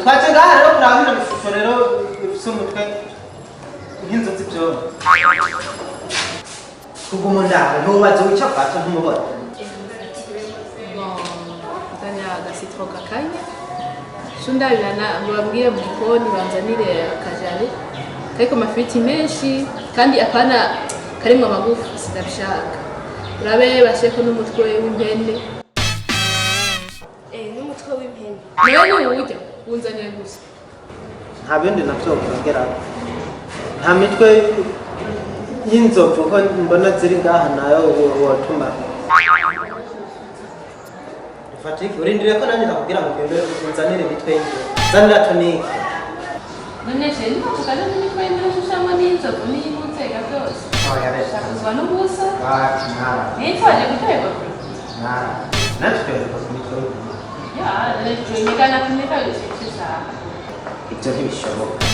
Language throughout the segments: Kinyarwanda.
twaje ngaha rero kurabira ishusho rero ifise umutwe nk'inzozi byo kuguma ndaho ntubaze wicapata ntumubona agasitro kakanya shundabirana ngo bambwire mu gikoni banzanire akajare kariko amafiriti menshi kandi apana karimwo amagufa sinabishaka urabe basheko n'umutwe w'impene n'umutwe w'impene nawe n'uburyo wunzaniye gusa nta bindi navyo kongera nta mitwe y'inzovu ko mbona ziri ngaha nayo wotuma Patrick urindiriye ko nanjye nakubwira ngo gende unzanire imitwe y'inzovu zanira tonike none je ni tukana n'imitwe y'inzovu shushama n'inzovu n'imutega byose shakuzwa n'ubusa nara nitwaje gutegwa natwe imitwe ya nigana kumeka bishitsa ibyo ntibishoboka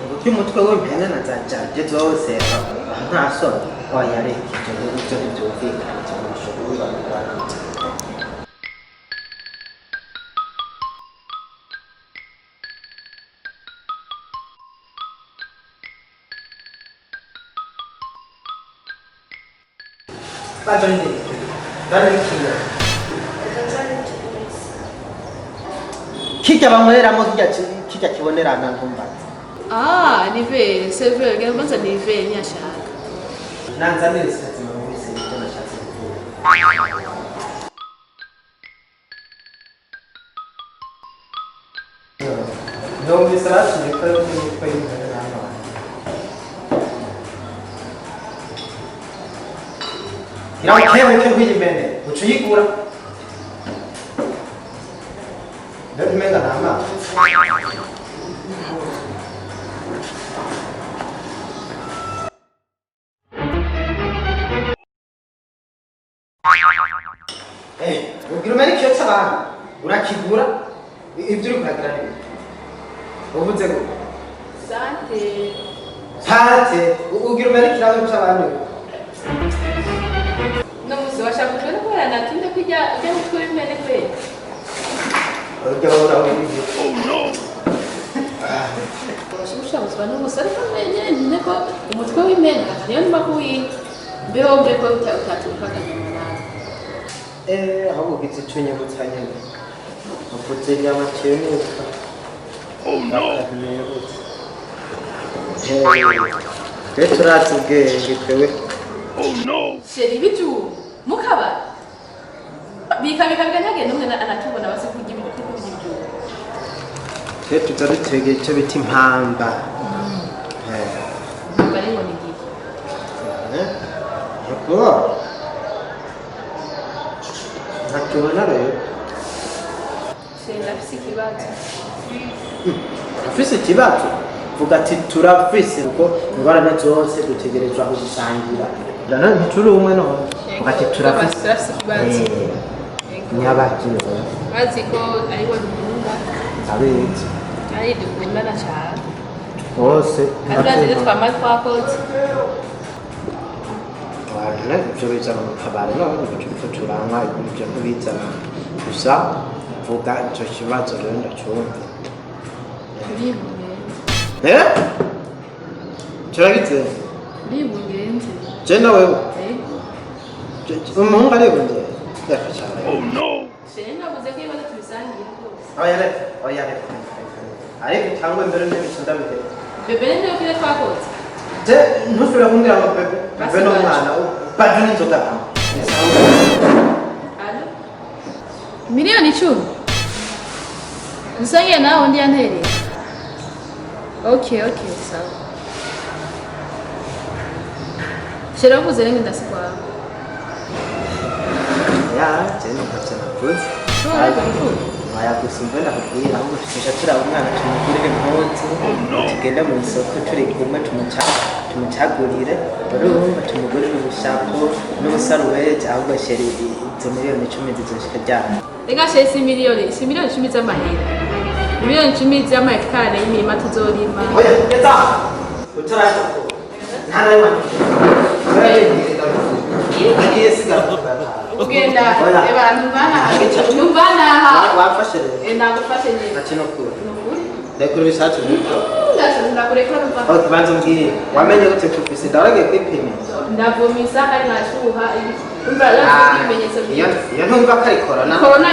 kuko umutwe w'impene na za janje zose nta soni wayareka ibyo ntibyumvikana cyane bishobora kijya banyweramo kijya kibonerana nkumbaza ni vere c'est vrai genda banza ni vere nyashaka nanzanire sikazima mu bise ibyo nashatse kuvuga no misarasi nikoyo nikoyo n'ama Irakewe ke kwiyimene ucuyigura Ndatumenga nama ugira umenya icyo cy'abantu urakigura ibyo uri kuragira ni uvuze ngo sante ugira umenya ikirahure cy'abantu namuze washaka kubona ko yanatinde kujya mutwe w'impene kwe urujya bahora wibye ushobora n'umusore ko nyine ko umutwe w'impene niyo ndimo kuwinda mbeho mbe ko utaturuka kanyama ahubwo gitse cunye gutsanya avuze nyama cyenuka twe turatse ubwenge twewe sheri bitu mukaba bika ntagenda umwe anatubona base kurya ibintu by'ibyo twe tuzadutege icyo bita impamba bari ngo ni Ako. Nakubona rero. Senda fisikibazo. Afise ikibazo. Vuga ati turafise uko ingorane zose dutegerezwa gusangira. Dana ntituri umwe no. Vuga ati turafise ikibazo. Nyabakizo. Bazi ko ari we dukunda. Abizi. Ari dukundana cyane. Bose. Kandi twama twakoze. Wala ibyo biza mu kabari no ibyo turanga ibyo biza gusa vuga icyo kibazo rero ndacyumva. Turagitse. Libugenze. Jena wewe. Umuhungu ari bunze. Oh no. Sena buze ko ibana tubisangira rwose. Oya. Ariko cyangwa mbere n'ibisunda bite. Bebe ndio kile twakoze. Je ntusubira kumbwira ngo bebe. Bebe no mwana bado n'inzoga. Allo? Miliyoni 10. Nsangiye nawe ndi yantereye. Okay, sawa. Shera vuze renge ndasikwa. Ya, cyane ntacyo navuze. Aya gusimba ndakubwira ngo tushaka turaba umwana tumugirire impunzi tugenda mu isoko turi kumwe tumucagurire urumva tumugurire ubushapo n'ubusaruwe cyangwa sheri izo miliyoni 10 zizoshika ryana. Rega sheri si miliyoni 10 z'amahera. Miliyoni 10 z'amahekare y'imirima tuzorima. Oya, geta. Utaraza ko. Nta nayo. nagiye sigavuga ugenda Oya. reba ntubana Agica. ntubana wafashe rero nagufashe nyine ntacyo no kure nukuri reka ubisacu ndakureka rumva aho tubanza umbwire wamenye gute kufise ndabaragiye kwipima ndavomisa kandi nashuha umva ibimenyetso iyo ntumva ko ari korona korona